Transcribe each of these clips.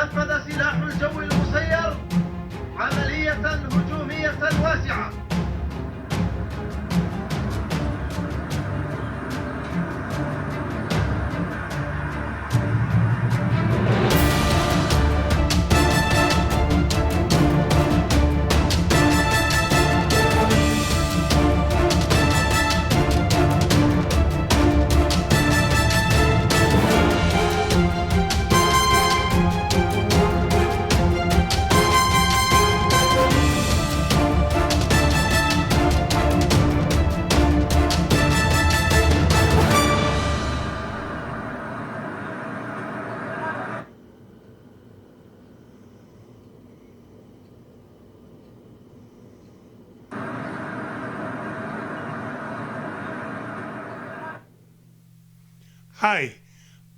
نفذ سلاح الجو المسير عملية هجومية واسعة. Hi,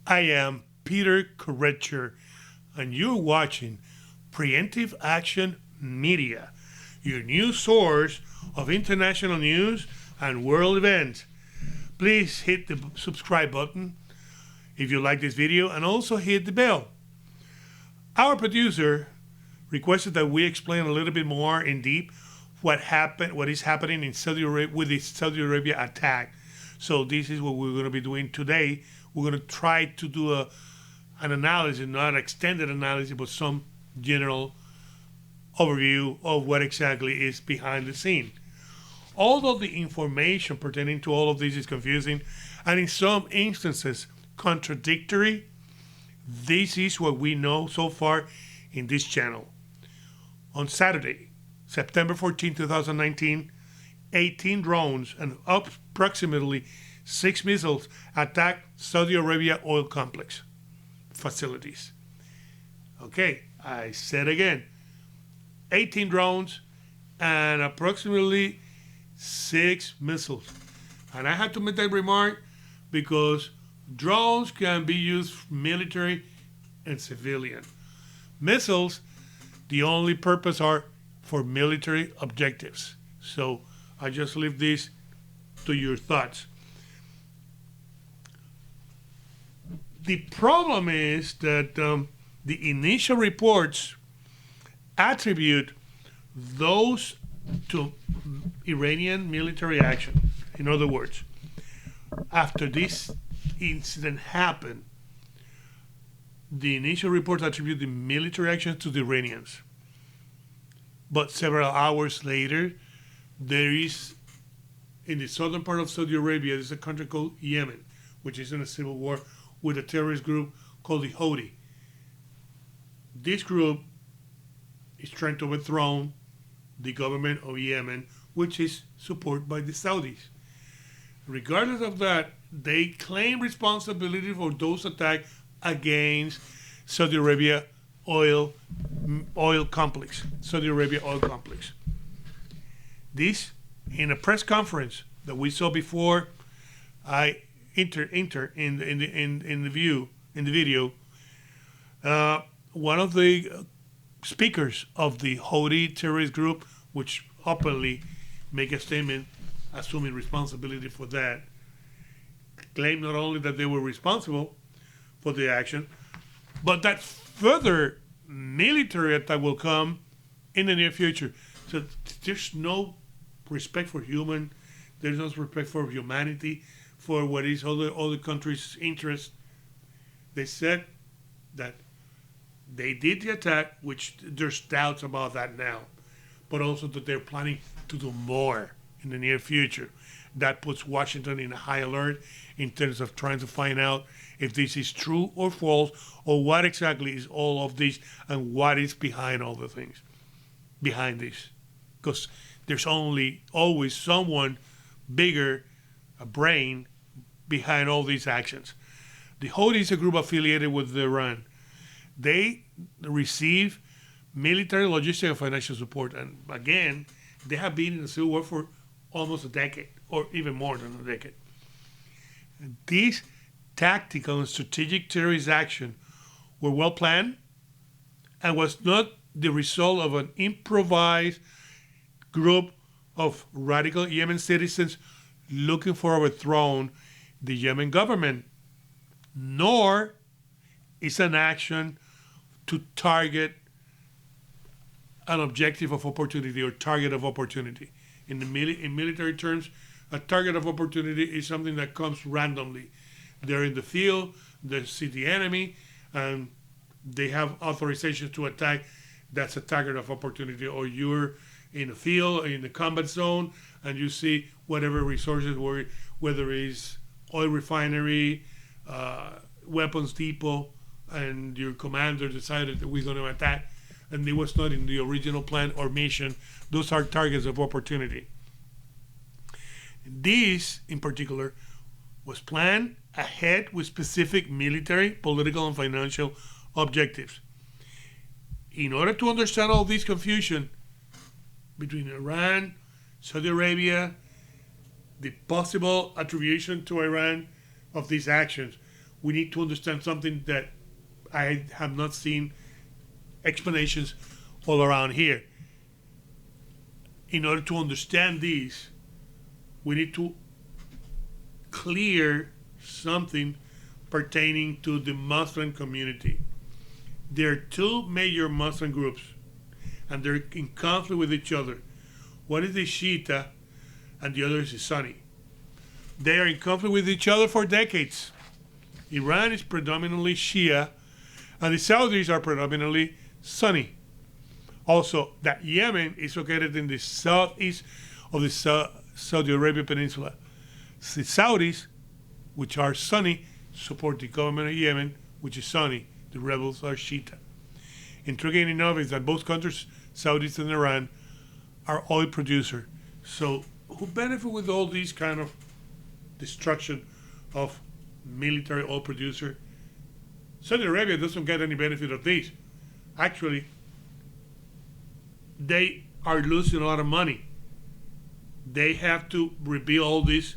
I am Peter Koretcher, and you're watching Preemptive Action Media, your new source of international news and world events. Please hit the subscribe button if you like this video, and also hit the bell. Our producer requested that we explain a little bit more in deep what is happening in Saudi Arabia with the Saudi Arabia attack. So this is what we're going to be doing today. We're going to try to do an analysis, not an extended analysis, but some general overview of what exactly is behind the scene. Although the information pertaining to all of this is confusing and in some instances contradictory, this is what we know so far in this channel. On Saturday, September 14, 2019, 18 drones and approximately 6 missiles attacked Saudi Arabia oil complex facilities. Okay, I said again, 18 drones and approximately 6 missiles. And I have to make that remark because drones can be used for military and civilian. Missiles, the only purpose are for military objectives. So I just leave this to your thoughts. The problem is that the initial reports attribute those to Iranian military action. In other words, after this incident happened, the initial reports attribute the military action to the Iranians. But several hours later, there is, in the southern part of Saudi Arabia, there's a country called Yemen, which is in a civil war with a terrorist group called the Houthi. This group is trying to overthrow the government of Yemen, which is supported by the Saudis. Regardless of that, they claim responsibility for those attacks against Saudi Arabia oil complex. Saudi Arabia oil complex. This, in a press conference that we saw before, I enter in the video. One of the speakers of the Houthi terrorist group, which openly make a statement assuming responsibility for that, claimed not only that they were responsible for the action, but that further military attack will come in the near future. So there's no respect for there's no respect for humanity, for what is all the countries' interest. They said that they did the attack, which there's doubts about that now, but also that they're planning to do more in the near future. That puts Washington in a high alert in terms of trying to find out if this is true or false, or what exactly is all of this and what is behind all the things behind this. Because there's always someone bigger, a brain, behind all these actions. The Houthi is a group affiliated with Iran. They receive military, logistic, and financial support. And again, they have been in the civil war for almost a decade, or even more than a decade. These tactical and strategic terrorist action were well planned and was not the result of an improvised group of radical Yemen citizens looking for overthrown the Yemen government, nor is an action to target an objective of opportunity or target of opportunity. In military terms, a target of opportunity is something that comes randomly. They're in the field, they see the enemy, and they have authorization to attack. That's a target of opportunity. Or you're in the field, in the combat zone, and you see whatever resources, whether it's oil refinery, weapons depot, and your commander decided that we're going to attack, and it was not in the original plan or mission. Those are targets of opportunity. This, in particular, was planned ahead with specific military, political, and financial objectives. In order to understand all this confusion between Iran, Saudi Arabia, the possible attribution to Iran of these actions, we need to understand something that I have not seen explanations all around here. In order to understand these, we need to clear something pertaining to the Muslim community. There are two major Muslim groups, and they're in conflict with each other. One is the Shiite, and the other is the Sunni. They are in conflict with each other for decades. Iran is predominantly Shia, and the Saudis are predominantly Sunni. Also, that Yemen is located in the southeast of the Saudi Arabia Peninsula. The Saudis, which are Sunni, support the government of Yemen, which is Sunni. The rebels are Shiite. Intriguing enough is that both countries, Saudis and Iran, are oil producers. So who benefit with all these kind of destruction of military oil producer? Saudi Arabia doesn't get any benefit of this. Actually, they are losing a lot of money. They have to rebuild all these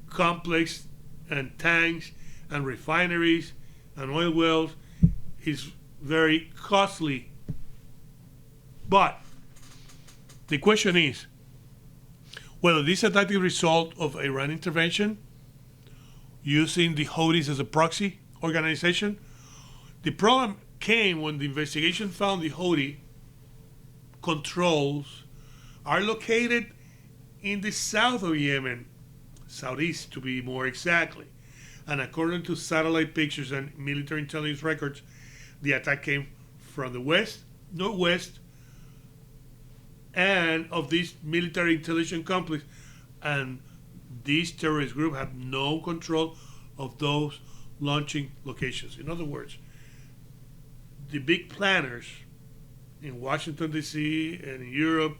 complex and tanks and refineries and oil wells. Is very costly. But the question is whether this attack is a result of Iran intervention using the Houthis as a proxy organization. The problem came when the investigation found the Houthi controls are located in the south of Yemen, southeast to be more exactly. And according to satellite pictures and military intelligence records, the attack came from the west, northwest, and of this military intelligence complex. And this terrorist group had no control of those launching locations. In other words, the big planners in Washington, D.C. and in Europe,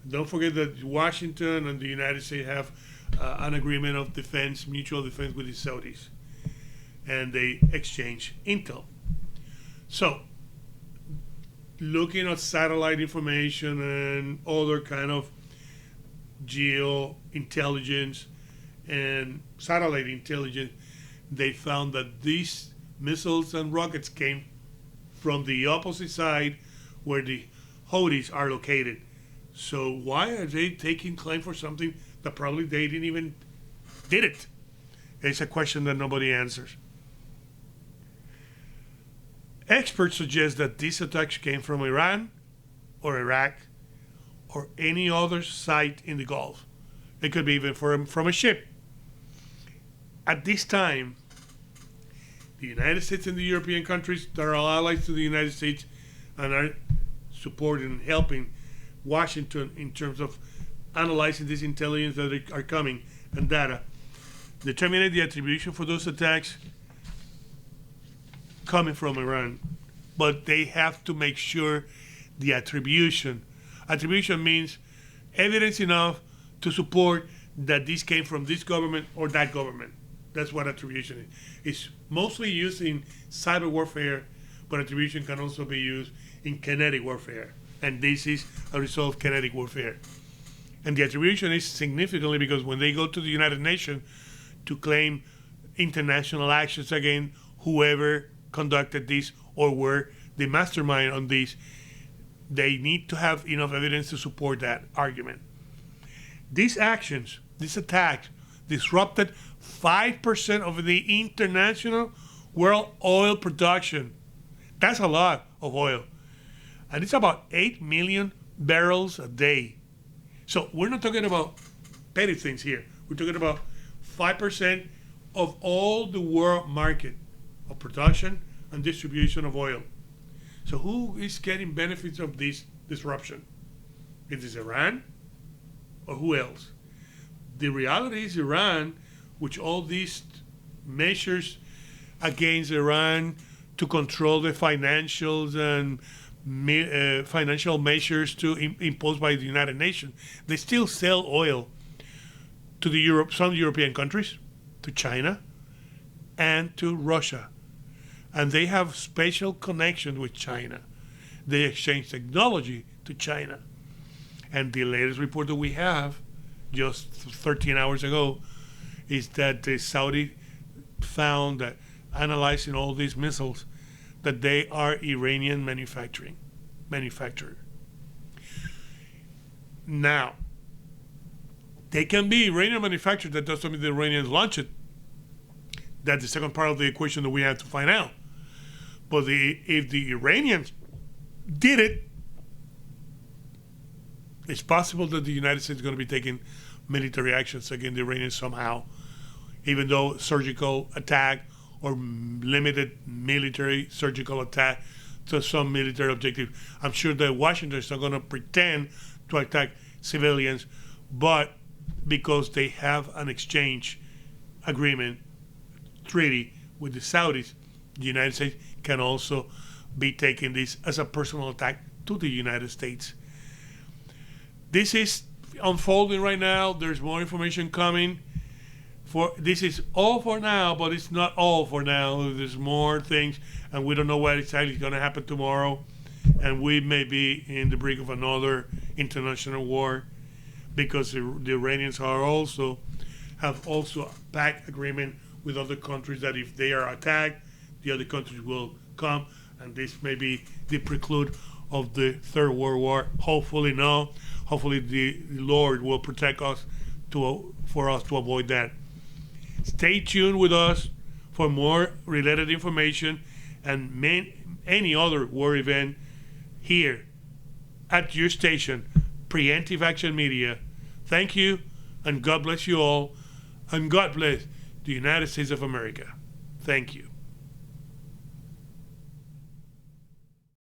don't forget that Washington and the United States have an agreement of defense, mutual defense with the Saudis, and they exchange intel. So, looking at satellite information and other kind of geo intelligence and satellite intelligence, they found that these missiles and rockets came from the opposite side where the Houthis are located. So why are they taking claim for something that probably they didn't even did it? It's a question that nobody answers. Experts suggest that these attacks came from Iran or Iraq or any other site in the Gulf. It could be even from a ship. At this time, the United States and the European countries that are allies to the United States and are supporting and helping Washington in terms of analyzing this intelligence that are coming and data, determining the attribution for those attacks coming from Iran. But they have to make sure the attribution means evidence enough to support that this came from this government or that government. That's what attribution is. It's mostly used in cyber warfare, but attribution can also be used in kinetic warfare. And this is a result of kinetic warfare. And the attribution is significantly because when they go to the United Nations to claim international actions against whoever conducted this or were the mastermind on this, they need to have enough evidence to support that argument. These actions, these attacks, disrupted 5% of the international world oil production. That's a lot of oil. And it's about 8 million barrels a day. So we're not talking about petty things here. We're talking about 5% of all the world market of production and distribution of oil. So who is getting benefits of this disruption? It is Iran or who else? The reality is Iran, which all these measures against Iran to control the financials and financial measures imposed by the United Nations, they still sell oil to some European countries, to China, and to Russia. And they have special connection with China. They exchange technology to China. And the latest report that we have, just 13 hours ago, is that the Saudi found that analyzing all these missiles, that they are Iranian manufacturer. Now, they can be Iranian manufactured. That doesn't mean the Iranians launch it. That's the second part of the equation that we have to find out. But if the Iranians did it, it's possible that the United States is going to be taking military actions against the Iranians somehow, even though surgical attack or limited military surgical attack to some military objective. I'm sure that Washington is not going to pretend to attack civilians, but because they have an exchange agreement, treaty with the Saudis, the United States can also be taking this as a personal attack to the United States. This is unfolding right now. There's more information coming. This is all for now, but it's not all for now. There's more things, and we don't know what exactly is going to happen tomorrow. And we may be in the brink of another international war, because the Iranians have also a pact agreement with other countries that if they are attacked, the other countries will come, and this may be the prelude of the Third World War. Hopefully no. Hopefully the Lord will protect us for us to avoid that. Stay tuned with us for more related information and any other war event here at your station, Preemptive Action Media. Thank you, and God bless you all, and God bless the United States of America. Thank you.